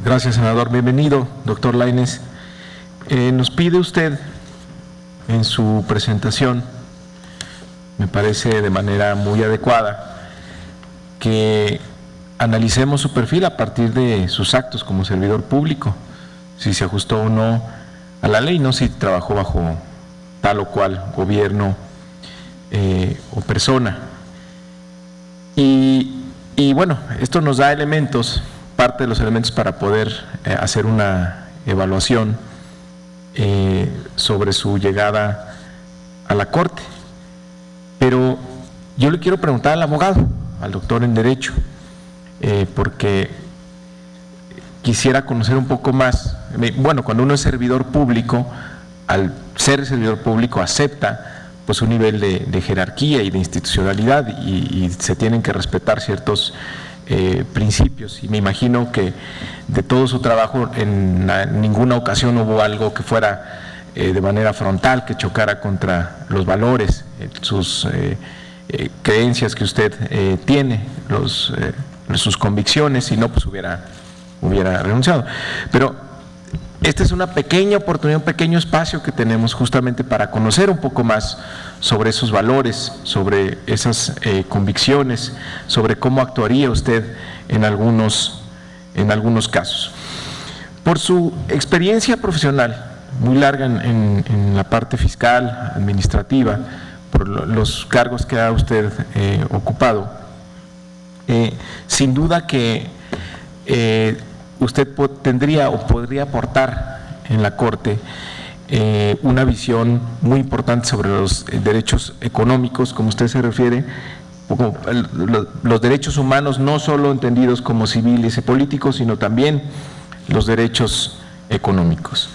Gracias, senador. Bienvenido, doctor Lainez. Nos pide usted en su presentación, me parece de manera muy adecuada, que analicemos su perfil a partir de sus actos como servidor público, si se ajustó o no a la ley, no si trabajó bajo tal o cual gobierno o persona. Y bueno, esto nos da elementos, parte de los elementos para poder hacer una evaluación sobre su llegada a la Corte. Pero yo le quiero preguntar al abogado, al doctor en Derecho, porque quisiera conocer un poco más. Bueno, cuando uno es servidor público, al ser servidor público acepta pues un nivel de jerarquía y de institucionalidad y se tienen que respetar ciertos principios, y me imagino que de todo su trabajo en ninguna ocasión hubo algo que fuera de manera frontal, que chocara contra los valores, sus creencias que usted tiene, sus convicciones, si no pues hubiera renunciado. Pero esta es una pequeña oportunidad, un pequeño espacio que tenemos justamente para conocer un poco más sobre esos valores, sobre esas convicciones, sobre cómo actuaría usted en algunos casos. Por su experiencia profesional muy larga en la parte fiscal, administrativa, por los cargos que ha usted ocupado, sin duda que usted tendría o podría aportar en la Corte una visión muy importante sobre los derechos económicos, como usted se refiere, como los derechos humanos, no solo entendidos como civiles y políticos, sino también los derechos económicos.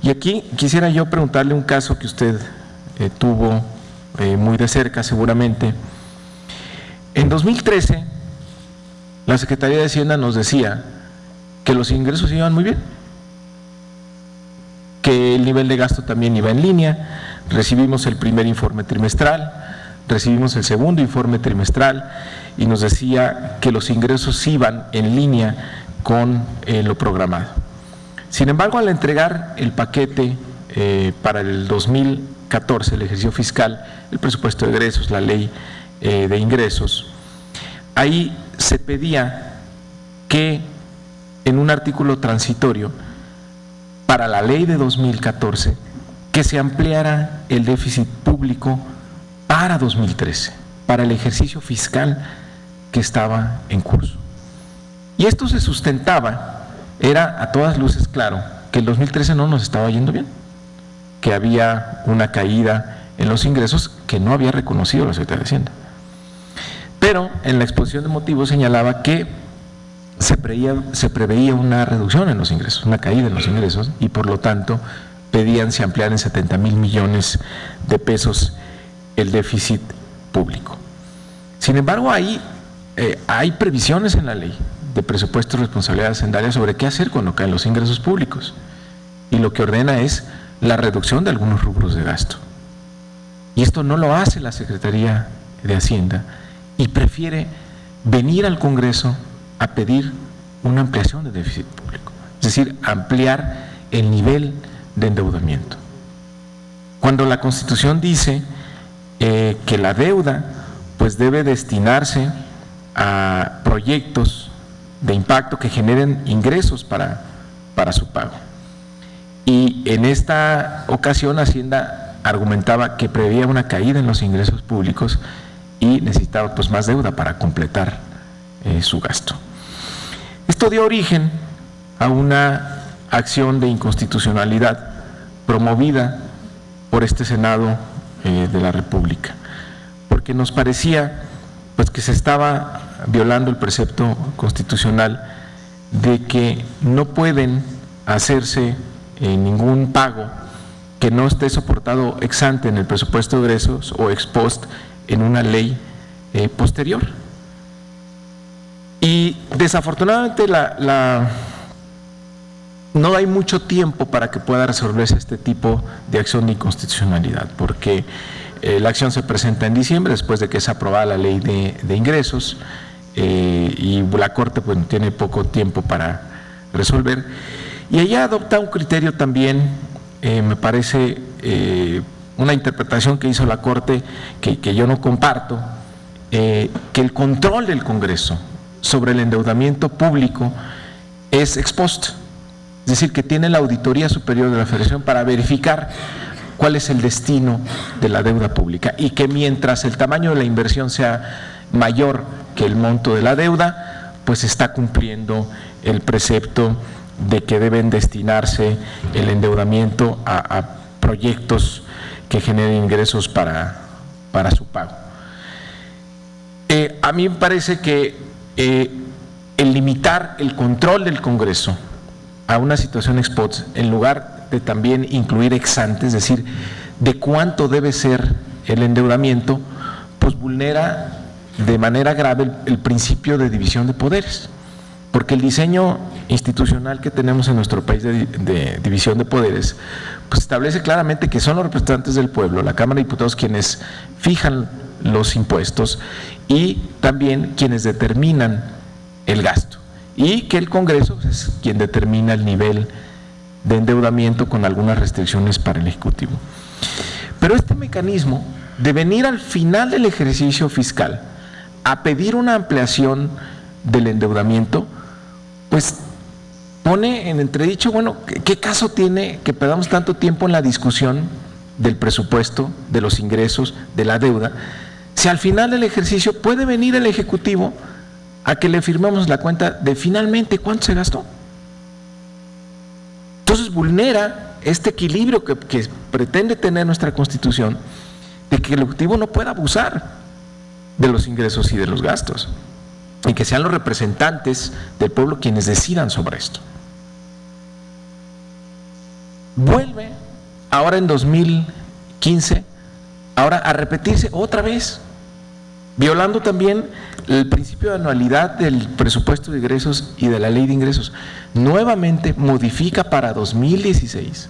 Y aquí quisiera yo preguntarle un caso que usted tuvo muy de cerca seguramente. En 2013, la Secretaría de Hacienda nos decía que los ingresos iban muy bien, que el nivel de gasto también iba en línea. Recibimos el primer informe trimestral, recibimos el segundo informe trimestral y nos decía que los ingresos iban en línea con lo programado. Sin embargo, al entregar el paquete para el 2014, el ejercicio fiscal, el presupuesto de egresos, la ley de ingresos, ahí se pedía que en un artículo transitorio para la ley de 2014 que se ampliara el déficit público para 2013, para el ejercicio fiscal que estaba en curso. Y esto se sustentaba, era a todas luces claro, que el 2013 no nos estaba yendo bien, que había una caída en los ingresos que no había reconocido la Secretaría de Hacienda. Pero en la exposición de motivos señalaba que se preveía una reducción en los ingresos, una caída en los ingresos, y por lo tanto pedían se ampliar en 70,000 millones de pesos el déficit público. Sin embargo, ahí hay previsiones en la ley de presupuesto y responsabilidad hacendaria sobre qué hacer cuando caen los ingresos públicos, y lo que ordena es la reducción de algunos rubros de gasto. Y esto no lo hace la Secretaría de Hacienda y prefiere venir al Congreso a pedir una ampliación de déficit público, es decir, ampliar el nivel de endeudamiento. Cuando la Constitución dice que la deuda pues debe destinarse a proyectos de impacto que generen ingresos para su pago. Y en esta ocasión Hacienda argumentaba que preveía una caída en los ingresos públicos y necesitaba pues más deuda para completar su gasto. Esto dio origen a una acción de inconstitucionalidad promovida por este Senado de la República, porque nos parecía pues que se estaba violando el precepto constitucional de que no pueden hacerse ningún pago que no esté soportado ex ante en el presupuesto de egresos o ex post en una ley posterior. Y desafortunadamente no hay mucho tiempo para que pueda resolverse este tipo de acción de inconstitucionalidad, porque la acción se presenta en diciembre, después de que es aprobada la ley de ingresos, y la Corte pues tiene poco tiempo para resolver. Y ella adopta un criterio también, me parece una interpretación que hizo la Corte que yo no comparto, que el control del Congreso sobre el endeudamiento público es ex post, es decir, que tiene la Auditoría Superior de la Federación para verificar cuál es el destino de la deuda pública y que mientras el tamaño de la inversión sea mayor que el monto de la deuda, pues está cumpliendo el precepto de que deben destinarse el endeudamiento a proyectos que generen ingresos para su pago. A mí me parece que el limitar el control del Congreso a una situación ex post, en lugar de también incluir ex ante, es decir, de cuánto debe ser el endeudamiento, pues vulnera de manera grave el principio de división de poderes, porque el diseño institucional que tenemos en nuestro país de división de poderes, pues establece claramente que son los representantes del pueblo, la Cámara de Diputados, quienes fijan los impuestos y también quienes determinan el gasto, y que el Congreso es quien determina el nivel de endeudamiento con algunas restricciones para el Ejecutivo. Pero este mecanismo de venir al final del ejercicio fiscal a pedir una ampliación del endeudamiento, pues pone en entredicho, bueno, ¿qué caso tiene que perdamos tanto tiempo en la discusión del presupuesto, de los ingresos, de la deuda, si al final del ejercicio puede venir el Ejecutivo a que le firmemos la cuenta de finalmente cuánto se gastó? Entonces vulnera este equilibrio que pretende tener nuestra Constitución, de que el Ejecutivo no pueda abusar de los ingresos y de los gastos, y que sean los representantes del pueblo quienes decidan sobre esto. Vuelve ahora en 2015, ahora a repetirse otra vez, violando también el principio de anualidad del presupuesto de ingresos y de la ley de ingresos. Nuevamente modifica para 2016.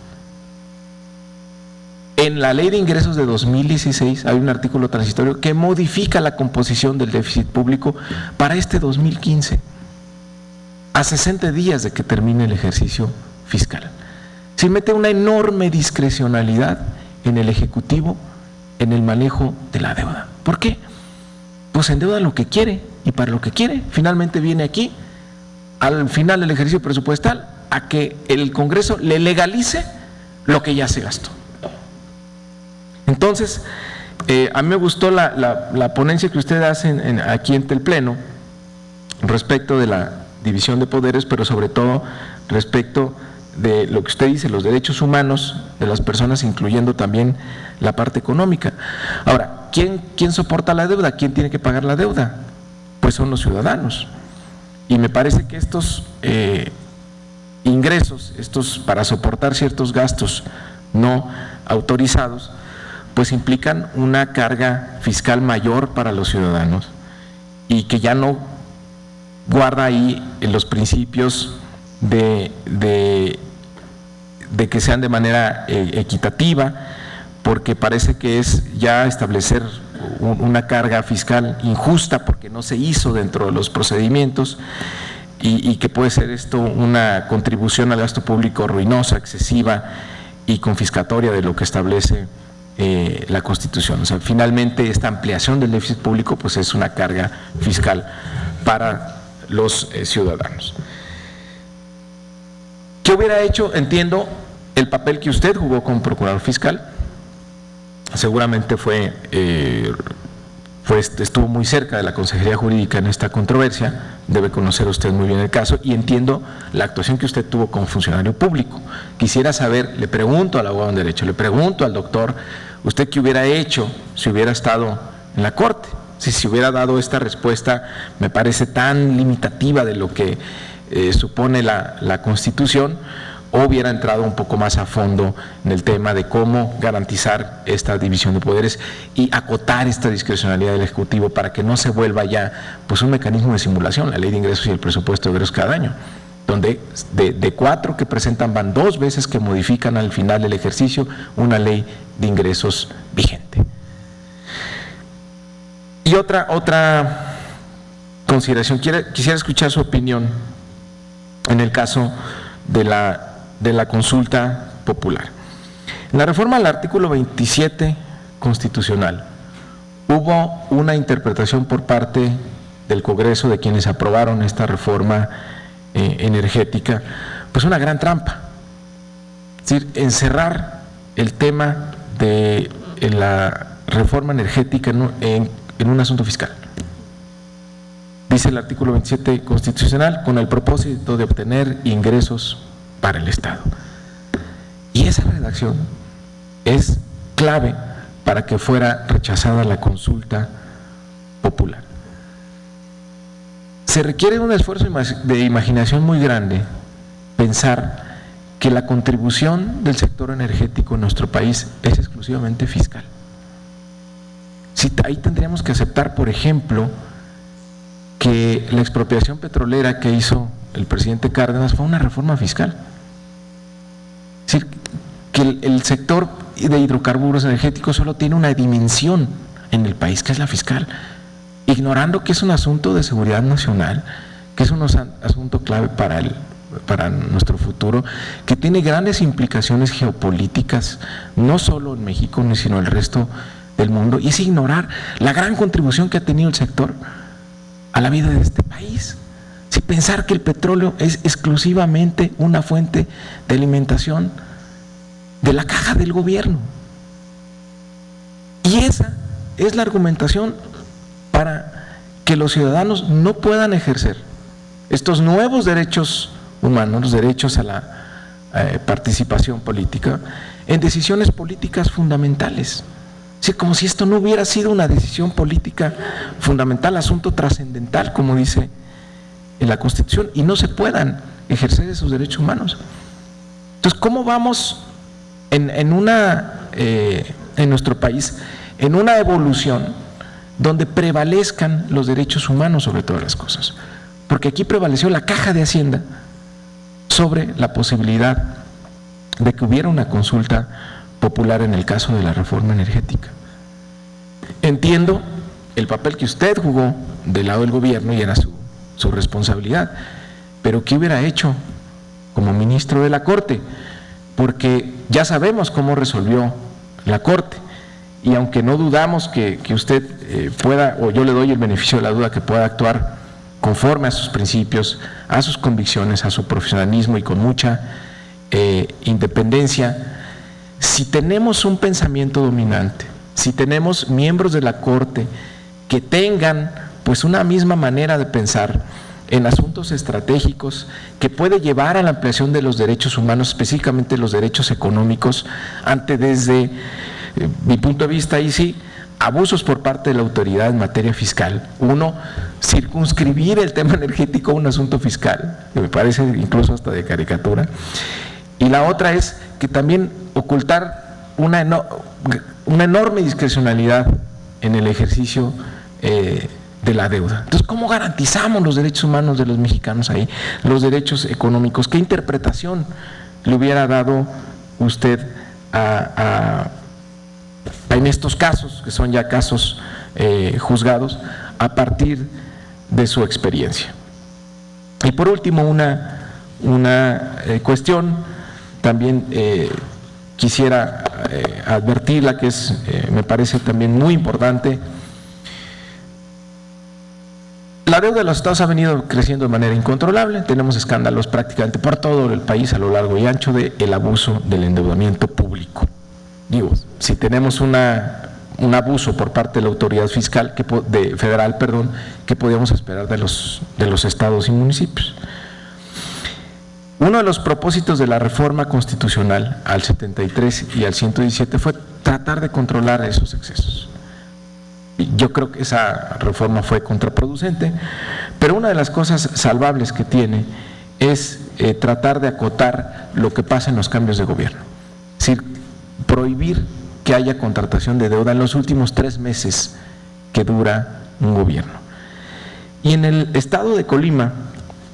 En la ley de ingresos de 2016 hay un artículo transitorio que modifica la composición del déficit público para este 2015, a 60 días de que termine el ejercicio fiscal. Se mete una enorme discrecionalidad en el Ejecutivo en el manejo de la deuda. ¿Por qué? Pues endeuda lo que quiere y para lo que quiere. Finalmente viene aquí, al final del ejercicio presupuestal, a que el Congreso le legalice lo que ya se gastó. Entonces, a mí me gustó la ponencia que ustedes hacen aquí ante el Pleno respecto de la división de poderes, pero sobre todo respecto de lo que usted dice, los derechos humanos de las personas, incluyendo también la parte económica. Ahora, ¿quién soporta la deuda? ¿Quién tiene que pagar la deuda? Pues son los ciudadanos. Y me parece que estos ingresos, para soportar ciertos gastos no autorizados, pues implican una carga fiscal mayor para los ciudadanos y que ya no guarda ahí los principios de que sean de manera equitativa, porque parece que es ya establecer una carga fiscal injusta porque no se hizo dentro de los procedimientos y que puede ser esto una contribución al gasto público ruinosa, excesiva y confiscatoria de lo que establece la Constitución. O sea, finalmente esta ampliación del déficit público pues es una carga fiscal para los ciudadanos. ¿Qué hubiera hecho? Entiendo el papel que usted jugó como procurador fiscal. Seguramente estuvo muy cerca de la Consejería Jurídica en esta controversia, debe conocer usted muy bien el caso, y entiendo la actuación que usted tuvo como funcionario público. Quisiera saber, le pregunto al abogado en Derecho, le pregunto al doctor, ¿usted qué hubiera hecho si hubiera estado en la Corte? Si hubiera dado esta respuesta, me parece tan limitativa de lo que supone la Constitución, o hubiera entrado un poco más a fondo en el tema de cómo garantizar esta división de poderes y acotar esta discrecionalidad del Ejecutivo para que no se vuelva ya pues un mecanismo de simulación, la ley de ingresos y el presupuesto de ingresos cada año, donde de 4 que presentan van 2 veces que modifican al final del ejercicio una ley de ingresos vigente. Y otra consideración, quisiera escuchar su opinión en el caso de la consulta popular. En la reforma al artículo 27 constitucional hubo una interpretación por parte del Congreso, de quienes aprobaron esta reforma energética, pues una gran trampa. Es decir, encerrar el tema de la reforma energética en un asunto fiscal. Dice el artículo 27 constitucional, con el propósito de obtener ingresos para el Estado. Y esa redacción es clave para que fuera rechazada la consulta popular. Se requiere un esfuerzo de imaginación muy grande pensar que la contribución del sector energético en nuestro país es exclusivamente fiscal. Ahí tendríamos que aceptar, por ejemplo, que la expropiación petrolera que hizo el presidente Cárdenas fue una reforma fiscal. Es decir, que el sector de hidrocarburos energéticos solo tiene una dimensión en el país, que es la fiscal, ignorando que es un asunto de seguridad nacional, que es un asunto clave para nuestro futuro, que tiene grandes implicaciones geopolíticas, no solo en México, sino en el resto del mundo, y es ignorar la gran contribución que ha tenido el sector a la vida de este país. Si pensar que el petróleo es exclusivamente una fuente de alimentación de la caja del gobierno. Y esa es la argumentación para que los ciudadanos no puedan ejercer estos nuevos derechos humanos, los derechos a la participación política, en decisiones políticas fundamentales. Sí, como si esto no hubiera sido una decisión política fundamental, asunto trascendental, como dice en la Constitución, y no se puedan ejercer esos derechos humanos. Entonces, ¿cómo vamos en nuestro país en una evolución donde prevalezcan los derechos humanos sobre todas las cosas? Porque aquí prevaleció la caja de Hacienda sobre la posibilidad de que hubiera una consulta popular en el caso de la reforma energética. Entiendo el papel que usted jugó del lado del gobierno y era su responsabilidad, pero ¿qué hubiera hecho como ministro de la Corte? Porque ya sabemos cómo resolvió la Corte, y aunque no dudamos que usted pueda, o yo le doy el beneficio de la duda, que pueda actuar conforme a sus principios, a sus convicciones, a su profesionalismo y con mucha independencia, si tenemos un pensamiento dominante, si tenemos miembros de la Corte que tengan pues una misma manera de pensar en asuntos estratégicos que puede llevar a la ampliación de los derechos humanos, específicamente los derechos económicos, ante desde mi punto de vista, ahí sí, abusos por parte de la autoridad en materia fiscal. Uno, circunscribir el tema energético a un asunto fiscal, que me parece incluso hasta de caricatura, y la otra es que también ocultar una enorme discrecionalidad en el ejercicio de la deuda. Entonces, ¿cómo garantizamos los derechos humanos de los mexicanos ahí, los derechos económicos? ¿Qué interpretación le hubiera dado usted en estos casos, que son ya casos juzgados, a partir de su experiencia? Y por último, una cuestión también quisiera advertirla, que me parece también muy importante. La deuda de los estados ha venido creciendo de manera incontrolable, tenemos escándalos prácticamente por todo el país a lo largo y ancho del abuso del endeudamiento público. Digo, si tenemos un abuso por parte de la autoridad fiscal federal, ¿qué podíamos esperar de los estados y municipios? Uno de los propósitos de la reforma constitucional al 73 y al 117 fue tratar de controlar esos excesos. Yo creo que esa reforma fue contraproducente, pero una de las cosas salvables que tiene es tratar de acotar lo que pasa en los cambios de gobierno. Es decir, prohibir que haya contratación de deuda en los últimos 3 meses que dura un gobierno. Y en el estado de Colima,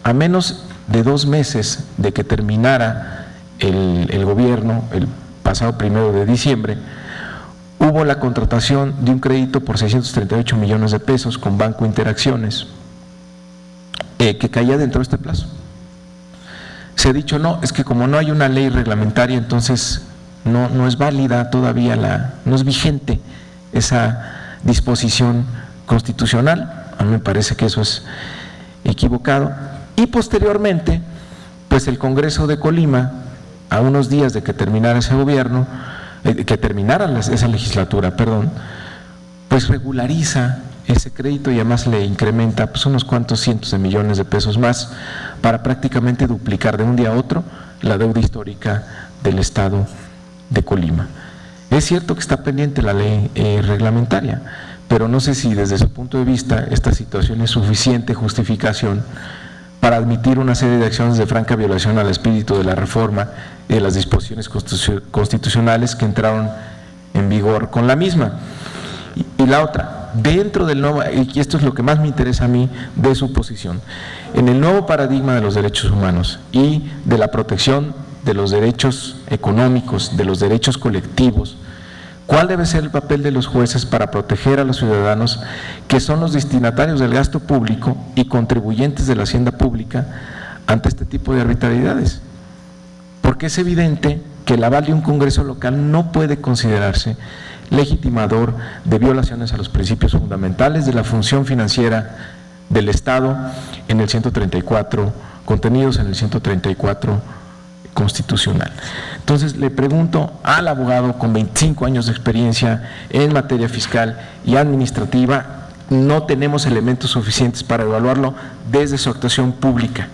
a menos de 2 meses de que terminara el gobierno, el pasado 1 de diciembre, hubo la contratación de un crédito por 638 millones de pesos con Banco Interacciones, que caía dentro de este plazo. se ha dicho, no, es que como no hay una ley reglamentaria, entonces no es válida todavía, no es vigente esa disposición constitucional. A mí me parece que eso es equivocado. Y posteriormente, pues el Congreso de Colima, a unos días de que terminara ese gobierno, esa legislatura, pues regulariza ese crédito y además le incrementa pues unos cuantos cientos de millones de pesos más para prácticamente duplicar de un día a otro la deuda histórica del Estado de Colima. Es cierto que está pendiente la ley reglamentaria, pero no sé si desde su punto de vista esta situación es suficiente justificación para admitir una serie de acciones de franca violación al espíritu de la reforma y de las disposiciones constitucionales que entraron en vigor con la misma. Y la otra, dentro del nuevo, y esto es lo que más me interesa a mí de su posición, en el nuevo paradigma de los derechos humanos y de la protección de los derechos económicos, de los derechos colectivos, ¿cuál debe ser el papel de los jueces para proteger a los ciudadanos que son los destinatarios del gasto público y contribuyentes de la hacienda pública ante este tipo de arbitrariedades? Porque es evidente que el aval de un Congreso local no puede considerarse legitimador de violaciones a los principios fundamentales de la función financiera del Estado en el 134, contenidos en el 134 constitucional. Entonces le pregunto al abogado con 25 años de experiencia en materia fiscal y administrativa, no tenemos elementos suficientes para evaluarlo desde su actuación pública.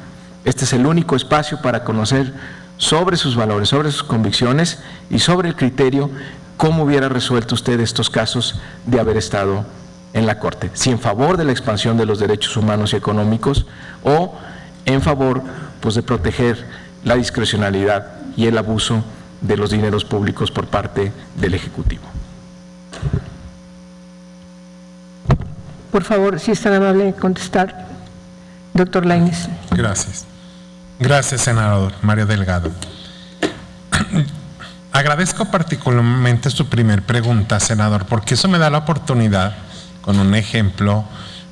Este es el único espacio para conocer sobre sus valores, sobre sus convicciones y sobre el criterio cómo hubiera resuelto usted estos casos de haber estado en la Corte, si en favor de la expansión de los derechos humanos y económicos o en favor pues de proteger la discrecionalidad y el abuso de los dineros públicos por parte del Ejecutivo. Por favor, si es tan amable de contestar, doctor Lainez. Gracias. Gracias, senador Mario Delgado. Agradezco particularmente su primer pregunta, senador, porque eso me da la oportunidad, con un ejemplo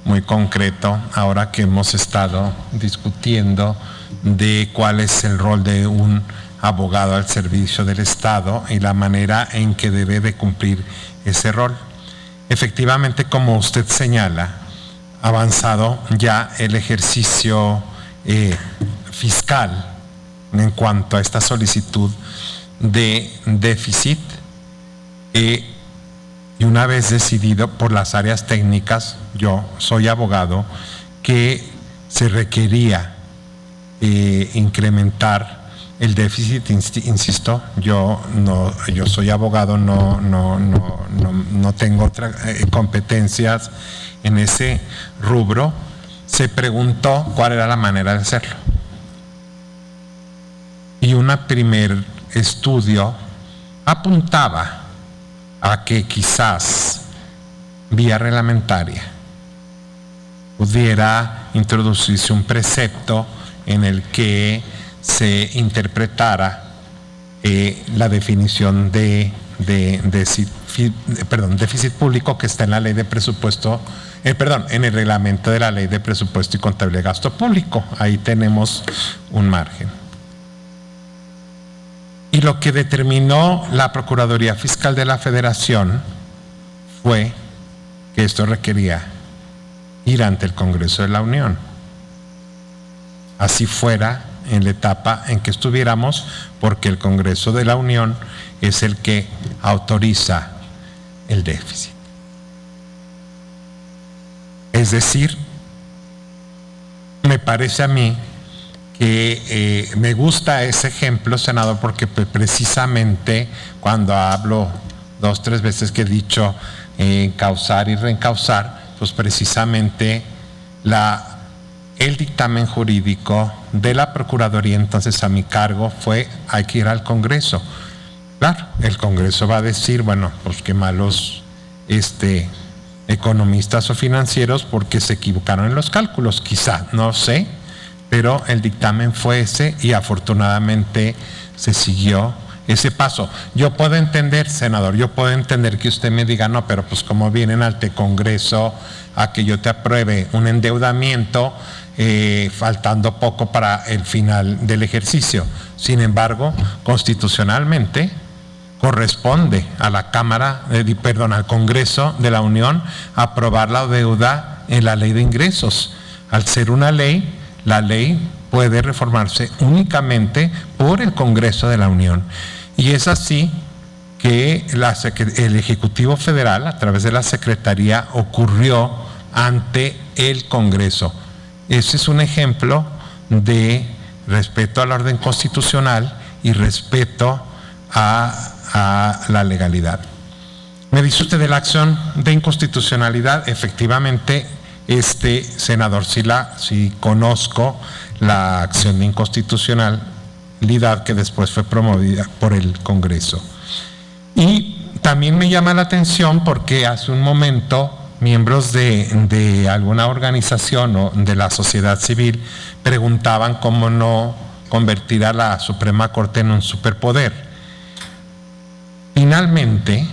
muy concreto, ahora que hemos estado discutiendo de cuál es el rol de un abogado al servicio del Estado y la manera en que debe de cumplir ese rol. Efectivamente, como usted señala, ha avanzado ya el ejercicio fiscal en cuanto a esta solicitud de déficit y una vez decidido por las áreas técnicas, yo soy abogado, que se requería incrementar el déficit, insisto, yo soy abogado, no tengo otras competencias en ese rubro. Se preguntó cuál era la manera de hacerlo. Y un primer estudio apuntaba a que quizás vía reglamentaria pudiera introducirse un precepto en el que se interpretara la definición de déficit público que está en la ley de presupuesto, en el reglamento de la ley de presupuesto y contabilidad de gasto público. Ahí tenemos un margen. Y lo que determinó la Procuraduría Fiscal de la Federación fue que esto requería ir ante el Congreso de la Unión. Así fuera en la etapa en que estuviéramos, porque el Congreso de la Unión es el que autoriza el déficit. Es decir, me parece a mí que me gusta ese ejemplo, senador, porque precisamente cuando hablo 2 o 3 veces que he dicho encauzar y reencauzar, pues precisamente el dictamen jurídico de la Procuraduría entonces a mi cargo fue: hay que ir al Congreso. Claro, el Congreso va a decir, bueno, pues qué malos economistas o financieros porque se equivocaron en los cálculos, quizá, no sé, pero el dictamen fue ese y afortunadamente se siguió ese paso. Yo puedo entender, senador, yo puedo entender que usted me diga, no, pero pues como vienen al Congreso a que yo te apruebe un endeudamiento, faltando poco para el final del ejercicio. Sin embargo, constitucionalmente corresponde a la al Congreso de la Unión aprobar la deuda en la ley de ingresos. Al ser una ley, la ley puede reformarse únicamente por el Congreso de la Unión. Y es así que el Ejecutivo Federal, a través de la Secretaría, ocurrió ante el Congreso. Ese es un ejemplo de respeto al orden constitucional y respeto a la legalidad. Me dice usted de la acción de inconstitucionalidad. Efectivamente, senador, sí conozco la acción de inconstitucionalidad que después fue promovida por el Congreso. Y también me llama la atención porque hace un momento miembros de alguna organización o de la sociedad civil preguntaban cómo no convertir a la Suprema Corte en un superpoder. Finalmente,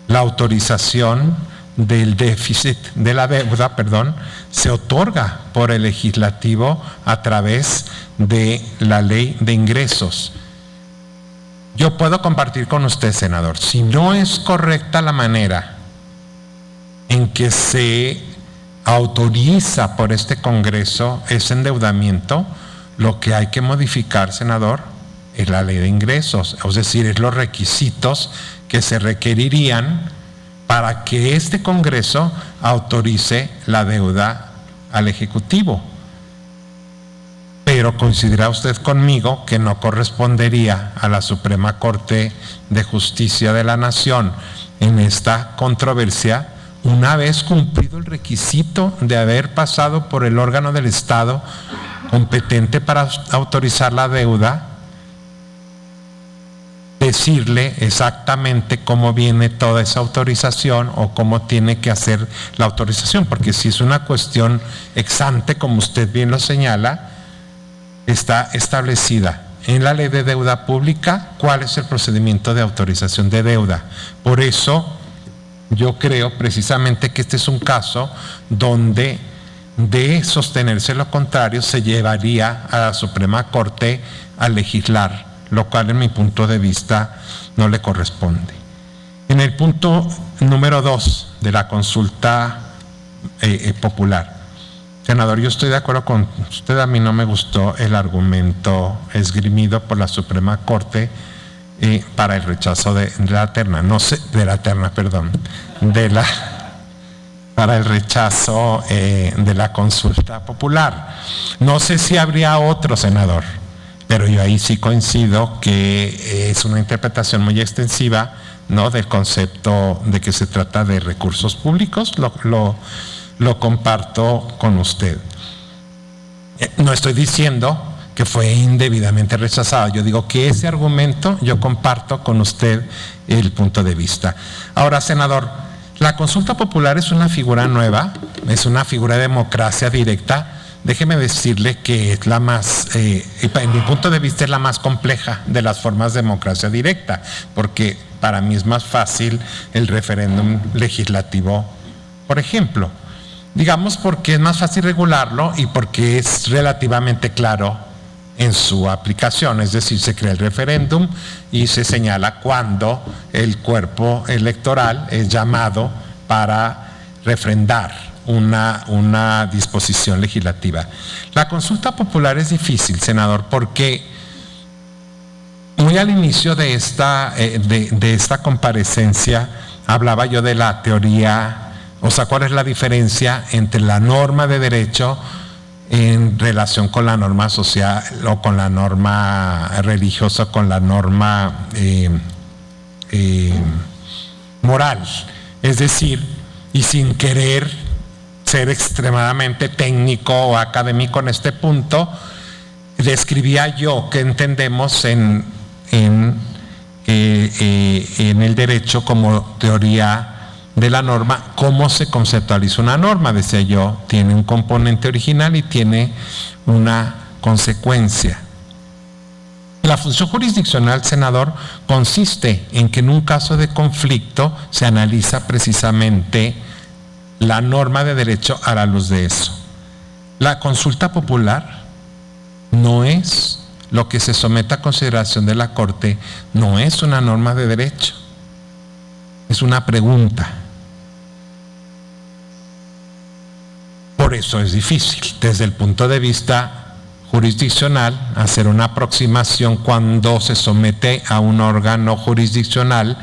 la autorización del déficit de la deuda, se otorga por el legislativo a través de la ley de ingresos. Yo puedo compartir con usted, senador, si no es correcta la manera en que se autoriza por este Congreso ese endeudamiento, lo que hay que modificar, senador, es la ley de ingresos, es decir, es los requisitos que se requerirían para que este Congreso autorice la deuda al Ejecutivo. Pero ¿coincidirá usted conmigo que no correspondería a la Suprema Corte de Justicia de la Nación en esta controversia, una vez cumplido el requisito de haber pasado por el órgano del Estado competente para autorizar la deuda, decirle exactamente cómo viene toda esa autorización o cómo tiene que hacer la autorización? Porque si es una cuestión ex ante, como usted bien lo señala, está establecida en la ley de deuda pública cuál es el procedimiento de autorización de deuda. Por eso yo creo precisamente que este es un caso donde, de sostenerse lo contrario, se llevaría a la Suprema Corte a legislar, lo cual en mi punto de vista no le corresponde. En el punto número 2 de la consulta popular, senador, yo estoy de acuerdo con usted. A mí no me gustó el argumento esgrimido por la Suprema Corte para el rechazo para el rechazo de la consulta popular. No sé si habría otro, senador, pero yo ahí sí coincido que es una interpretación muy extensiva, ¿no?, del concepto de que se trata de recursos públicos. Lo comparto con usted. No estoy diciendo que fue indebidamente rechazado. Yo digo que ese argumento, yo comparto con usted el punto de vista. Ahora, senador, la consulta popular es una figura nueva, es una figura de democracia directa. Déjeme decirle que es la más, en mi punto de vista, es la más compleja de las formas de democracia directa, porque para mí es más fácil el referéndum legislativo, por ejemplo. Digamos porque es más fácil regularlo y porque es relativamente claro en su aplicación, es decir, se crea el referéndum y se señala cuándo el cuerpo electoral es llamado para refrendar una disposición legislativa. La consulta popular es difícil, senador, porque muy al inicio de esta comparecencia hablaba yo de la teoría. O sea, ¿cuál es la diferencia entre la norma de derecho en relación con la norma social o con la norma religiosa, con la norma moral? Es decir, y sin querer ser extremadamente técnico o académico en este punto, describía yo que entendemos en el derecho como teoría de la norma. ¿Cómo se conceptualiza una norma? Decía yo, tiene un componente original y tiene una consecuencia. La función jurisdiccional, senador, consiste en que en un caso de conflicto se analiza precisamente la norma de derecho a la luz de eso. La consulta popular no es lo que se somete a consideración de la Corte, no es una norma de derecho, es una pregunta. Por eso es difícil, desde el punto de vista jurisdiccional, hacer una aproximación cuando se somete a un órgano jurisdiccional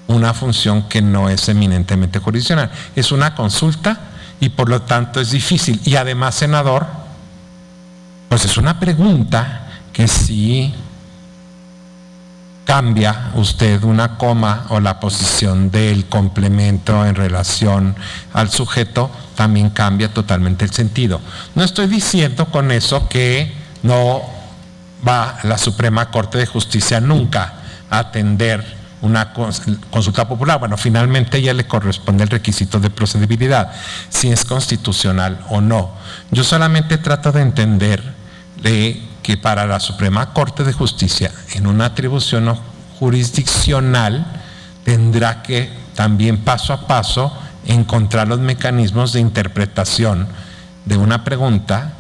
una función que no es eminentemente jurisdiccional. Es una consulta y por lo tanto es difícil. Y además, senador, pues es una pregunta que si cambia usted una coma o la posición del complemento en relación al sujeto, también cambia totalmente el sentido. No estoy diciendo con eso que no va la Suprema Corte de Justicia nunca a atender una consulta popular. Bueno, finalmente ya le corresponde el requisito de procedibilidad, si es constitucional o no. Yo solamente trato de entender que para la Suprema Corte de Justicia, en una atribución jurisdiccional, tendrá que también paso a paso encontrar los mecanismos de interpretación de una pregunta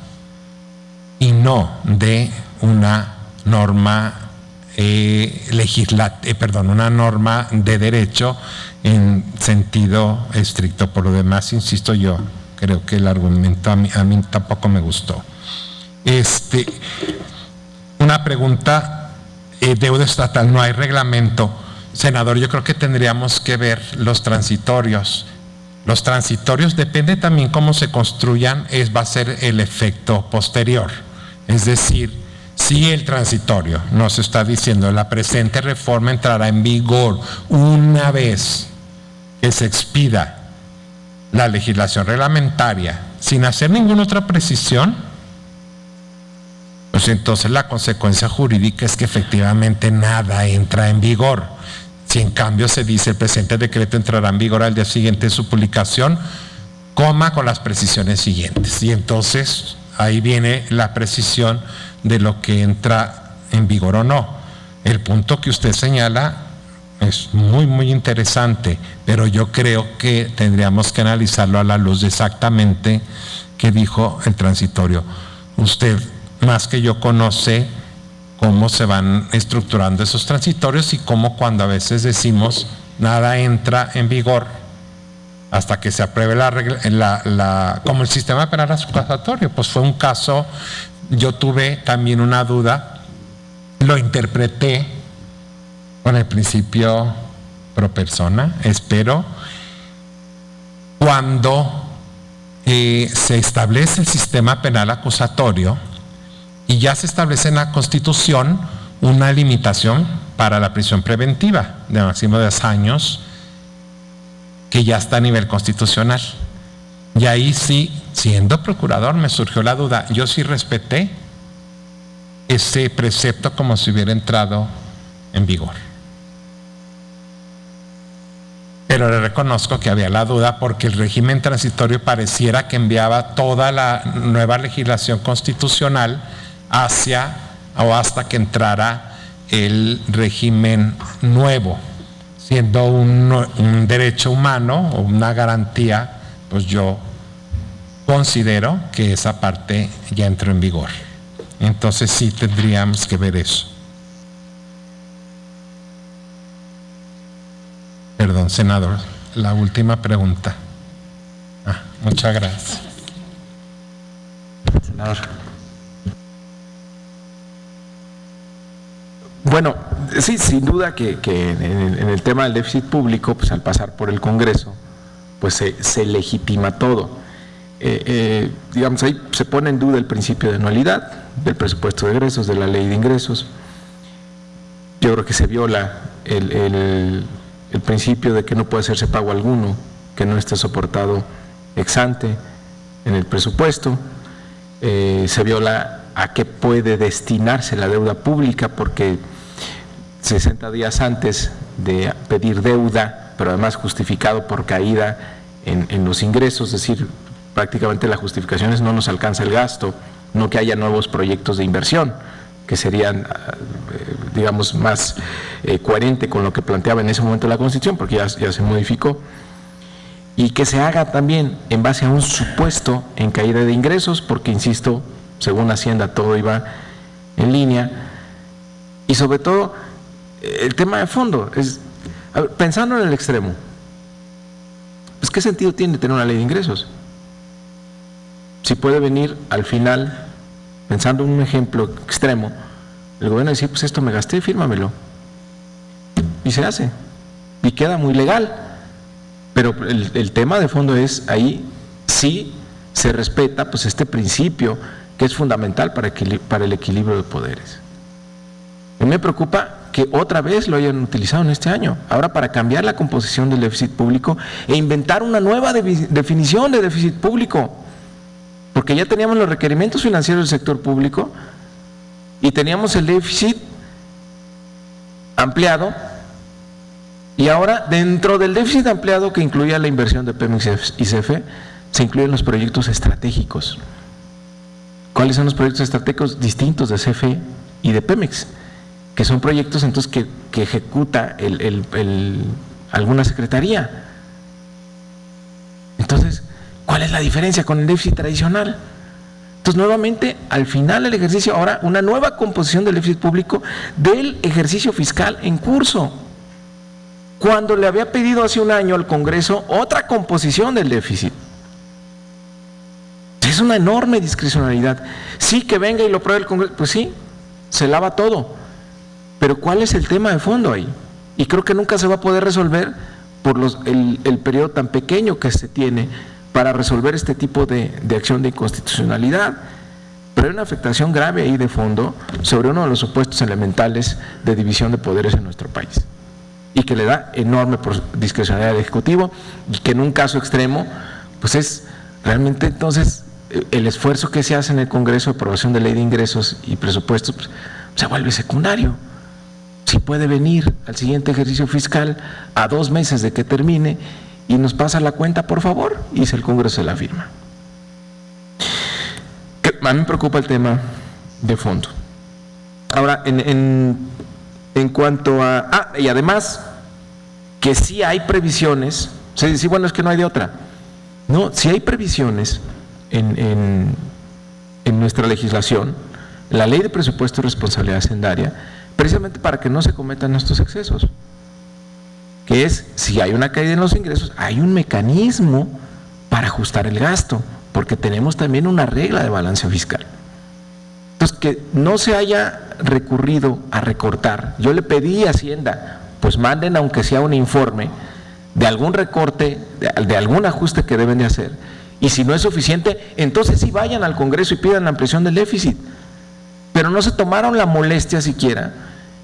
y no de una norma una norma de derecho en sentido estricto. Por lo demás, insisto, yo creo que el argumento a mí tampoco me gustó. Una pregunta, deuda estatal, no hay reglamento. Senador, yo creo que tendríamos que ver los transitorios. Los transitorios, depende también cómo se construyan, va a ser el efecto posterior. Es decir, si el transitorio nos está diciendo la presente reforma entrará en vigor una vez que se expida la legislación reglamentaria sin hacer ninguna otra precisión, pues entonces la consecuencia jurídica es que efectivamente nada entra en vigor. Si en cambio se dice el presente decreto entrará en vigor al día siguiente de su publicación, coma con las precisiones siguientes. Y entonces ahí viene la precisión de lo que entra en vigor o no. El punto que usted señala es muy, muy interesante, pero yo creo que tendríamos que analizarlo a la luz de exactamente qué dijo el transitorio. Usted, más que yo, conoce cómo se van estructurando esos transitorios y cómo cuando a veces decimos nada entra en vigor hasta que se apruebe como el sistema penal acusatorio. Pues fue un caso, yo tuve también una duda, lo interpreté con el principio pro persona, espero, cuando se establece el sistema penal acusatorio y ya se establece en la Constitución una limitación para la prisión preventiva de máximo de 10 años, que ya está a nivel constitucional. Y ahí sí, siendo procurador, me surgió la duda. Yo sí respeté ese precepto como si hubiera entrado en vigor. Pero le reconozco que había la duda porque el régimen transitorio pareciera que enviaba toda la nueva legislación constitucional hacia o hasta que entrara el régimen nuevo, siendo un derecho humano o una garantía. Pues yo considero que esa parte ya entró en vigor. Entonces sí tendríamos que ver eso. Perdón, senador, la última pregunta. Muchas gracias. Senador. Bueno, sí, sin duda que en el tema del déficit público, pues al pasar por el Congreso, pues se legitima todo. Digamos, ahí se pone en duda el principio de anualidad del presupuesto de egresos, de la ley de ingresos. Yo creo que se viola el principio de que no puede hacerse pago alguno que no esté soportado ex ante en el presupuesto. Se viola a qué puede destinarse la deuda pública, porque 60 días antes de pedir deuda, pero además justificado por caída en los ingresos, es decir, prácticamente la justificación es no nos alcanza el gasto, no que haya nuevos proyectos de inversión, que serían, digamos, más coherente con lo que planteaba en ese momento la Constitución, porque ya se modificó. y que se haga también en base a un supuesto en caída de ingresos, porque insisto, según Hacienda todo iba en línea, y sobre todo el tema de fondo es, a ver, pensando en el extremo, pues ¿qué sentido tiene tener una ley de ingresos? Si puede venir al final, pensando en un ejemplo extremo, el gobierno decir, pues esto me gasté, fírmamelo, y se hace, y queda muy legal. Pero el tema de fondo es, ahí sí se respeta pues este principio que es fundamental para el equilibrio de poderes. A mí me preocupa que otra vez lo hayan utilizado en este año, ahora para cambiar la composición del déficit público e inventar una nueva definición de déficit público, porque ya teníamos los requerimientos financieros del sector público y teníamos el déficit ampliado. Y ahora, dentro del déficit ampliado que incluía la inversión de Pemex y CFE, se incluyen los proyectos estratégicos. ¿Cuáles son los proyectos estratégicos distintos de CFE y de Pemex? Que son proyectos entonces que ejecuta alguna secretaría. Entonces, ¿cuál es la diferencia con el déficit tradicional? Entonces, nuevamente, al final del ejercicio, ahora una nueva composición del déficit público del ejercicio fiscal en curso, cuando le había pedido hace un año al Congreso otra composición del déficit. Es una enorme discrecionalidad. Sí, que venga y lo pruebe el Congreso, pues sí, se lava todo, pero ¿cuál es el tema de fondo ahí? Y creo que nunca se va a poder resolver por el periodo tan pequeño que se tiene para resolver este tipo de acción de inconstitucionalidad. Pero hay una afectación grave ahí de fondo sobre uno de los supuestos elementales de división de poderes en nuestro país, y que le da enorme discrecionalidad al Ejecutivo, y que en un caso extremo, pues es realmente entonces el esfuerzo que se hace en el Congreso de aprobación de ley de ingresos y presupuestos, pues, se vuelve secundario. Si puede venir al siguiente ejercicio fiscal a 2 meses de que termine y nos pasa la cuenta, por favor, y si el Congreso se la firma. A mí me preocupa el tema de fondo. Ahora, en cuanto a… y además, que sí hay previsiones, se dice, bueno, es que no hay de otra. No, sí hay previsiones en nuestra legislación, la Ley de Presupuesto y Responsabilidad Hacendaria, precisamente para que no se cometan estos excesos. Que es, si hay una caída en los ingresos, hay un mecanismo para ajustar el gasto, porque tenemos también una regla de balance fiscal. Entonces, que no se haya recurrido a recortar. Yo le pedí a Hacienda, pues manden aunque sea un informe de algún recorte, de algún ajuste que deben de hacer, y si no es suficiente, entonces sí vayan al Congreso y pidan la ampliación del déficit. Pero no se tomaron la molestia siquiera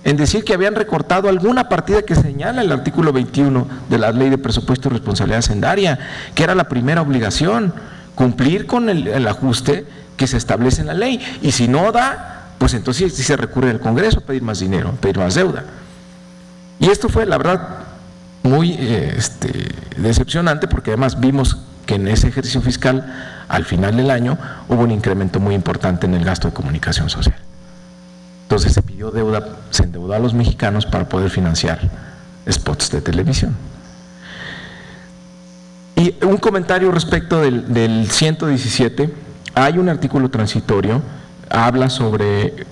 en decir que habían recortado alguna partida que señala el artículo 21 de la Ley de Presupuesto y Responsabilidad Hacendaria, que era la primera obligación, cumplir con el ajuste que se establece en la ley, y si no da, pues entonces sí se recurre al Congreso a pedir más dinero, a pedir más deuda. Y esto fue, la verdad, muy decepcionante, porque además vimos que en ese ejercicio fiscal, al final del año, hubo un incremento muy importante en el gasto de comunicación social. Entonces se pidió deuda, se endeudó a los mexicanos para poder financiar spots de televisión. Y un comentario respecto del 117, hay un artículo transitorio, habla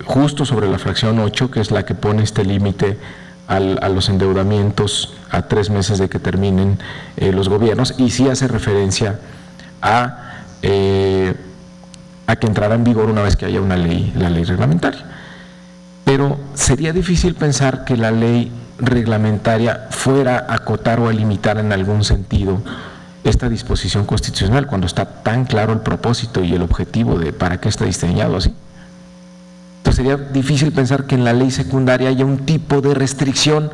justo sobre la fracción 8, que es la que pone este límite a los endeudamientos a 3 meses de que terminen los gobiernos, y sí hace referencia a que entrará en vigor una vez que haya la ley reglamentaria. Pero sería difícil pensar que la ley reglamentaria fuera a acotar o a limitar en algún sentido esta disposición constitucional, cuando está tan claro el propósito y el objetivo de para qué está diseñado así. Entonces sería difícil pensar que en la ley secundaria haya un tipo de restricción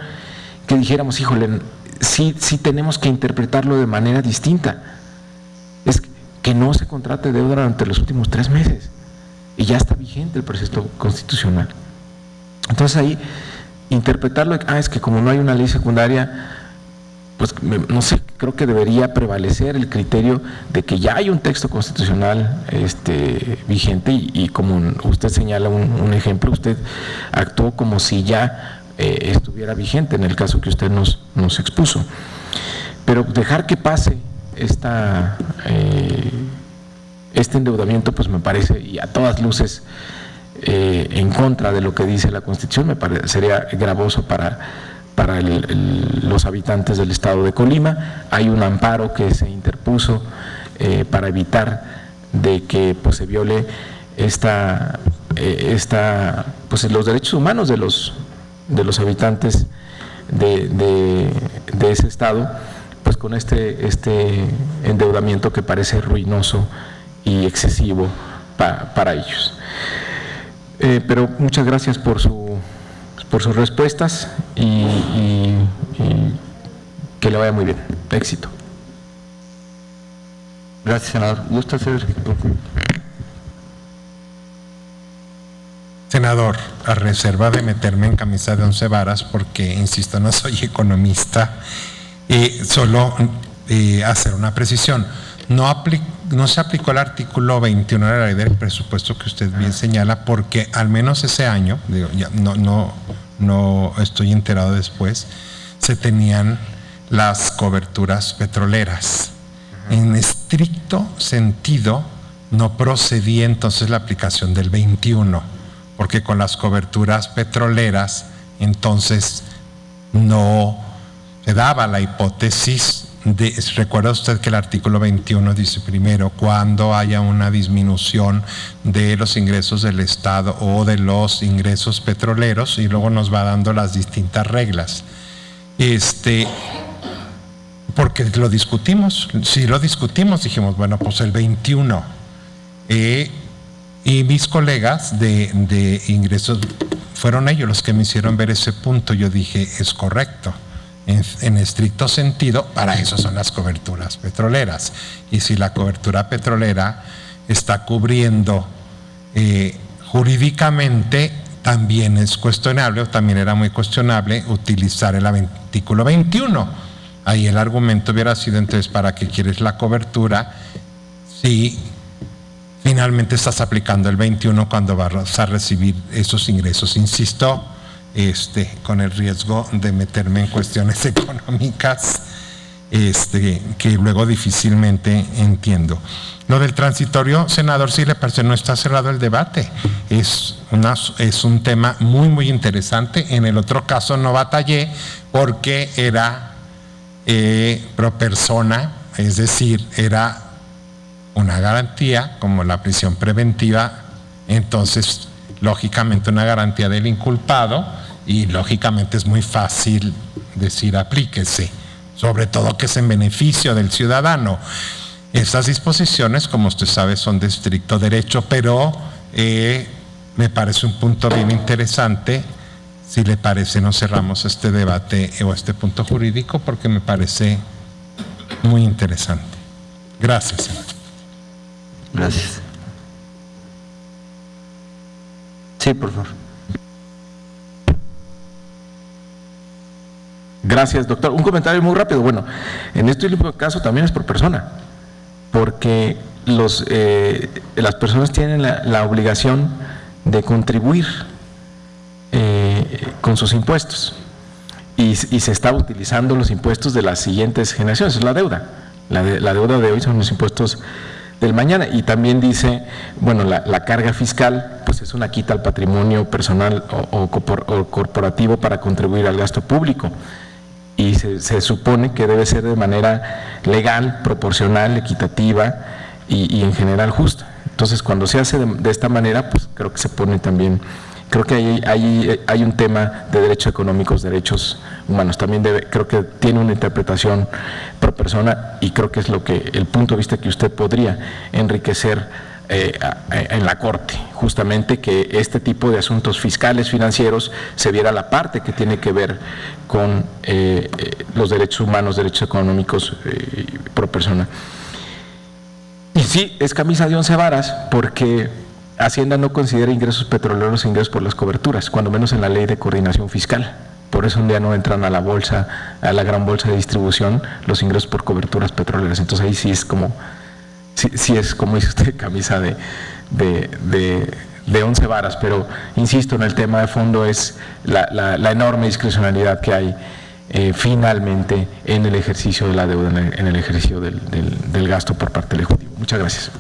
que dijéramos, híjole, sí tenemos que interpretarlo de manera distinta. Es que no se contrate deuda durante los últimos 3 meses y ya está vigente el proceso constitucional. Entonces ahí interpretarlo, es que como no hay una ley secundaria, pues no sé, creo que debería prevalecer el criterio de que ya hay un texto constitucional vigente, y como usted señala un ejemplo, usted actuó como si ya estuviera vigente en el caso que usted nos expuso. Pero dejar que pase este endeudamiento, pues me parece, y a todas luces, en contra de lo que dice la Constitución, me parecería gravoso para los habitantes del estado de Colima. Hay un amparo que se interpuso para evitar de que pues se viole pues los derechos humanos de los habitantes de ese estado, pues con este endeudamiento que parece ruinoso y excesivo para ellos. Pero muchas gracias por sus respuestas y que le vaya muy bien. Éxito. Gracias, senador. ¿Gusta hacer? Senador, a reserva de meterme en camisa de 11 varas, porque, insisto, no soy economista, solo hacer una precisión. No se aplicó el artículo 21 de la ley del presupuesto que usted bien señala, porque al menos ese año, digo, ya no estoy enterado después, se tenían las coberturas petroleras. En estricto sentido, no procedía entonces la aplicación del 21, porque con las coberturas petroleras, entonces no se daba la hipótesis de, recuerda usted que el artículo 21 dice primero, cuando haya una disminución de los ingresos del Estado o de los ingresos petroleros, y luego nos va dando las distintas reglas. Porque lo discutimos, si lo discutimos, dijimos, bueno, pues el 21. Y mis colegas de ingresos fueron ellos los que me hicieron ver ese punto. Yo dije, es correcto. En estricto sentido, para eso son las coberturas petroleras. Y si la cobertura petrolera está cubriendo jurídicamente, también es cuestionable, o también era muy cuestionable, utilizar el artículo 21. Ahí el argumento hubiera sido, entonces, ¿para qué quieres la cobertura si finalmente estás aplicando el 21 cuando vas a recibir esos ingresos? Insisto, con el riesgo de meterme en cuestiones económicas que luego difícilmente entiendo. Lo del transitorio, senador, si le parece, no está cerrado el debate. Es un tema muy, muy interesante. En el otro caso no batallé porque era pro persona, es decir, era una garantía como la prisión preventiva, entonces lógicamente una garantía del inculpado, y lógicamente es muy fácil decir aplíquese, sobre todo que es en beneficio del ciudadano. Estas disposiciones, como usted sabe, son de estricto derecho, pero me parece un punto bien interesante. Si le parece, no cerramos este debate o este punto jurídico, porque me parece muy interesante. Gracias, senador. Gracias. Sí, por favor. Gracias, doctor. Un comentario muy rápido. Bueno, en este último caso también es por persona, porque las personas tienen la obligación de contribuir con sus impuestos, y se está utilizando los impuestos de las siguientes generaciones. Es la deuda. La deuda de hoy son los impuestos del mañana. Y también dice, bueno, la carga fiscal pues es una quita al patrimonio personal o corporativo para contribuir al gasto público, y se supone que debe ser de manera legal, proporcional, equitativa y en general justa. Entonces, cuando se hace de esta manera, pues creo que se pone también, creo que hay un tema de derechos económicos, derechos humanos. También creo que tiene una interpretación pro persona, y creo que es el punto de vista que usted podría enriquecer en la Corte, justamente, que este tipo de asuntos fiscales, financieros, se viera la parte que tiene que ver con los derechos humanos, derechos económicos pro persona. Y sí, es camisa de 11 varas, porque Hacienda no considera ingresos petroleros ingresos por las coberturas, cuando menos en la ley de coordinación fiscal. Por eso un día no entran a la bolsa, a la gran bolsa de distribución, los ingresos por coberturas petroleras. Entonces ahí sí es como dice usted, camisa de 11 varas, pero insisto, en el tema de fondo es la enorme discrecionalidad que hay finalmente en el ejercicio de la deuda, en el ejercicio del gasto por parte del Ejecutivo. Muchas gracias.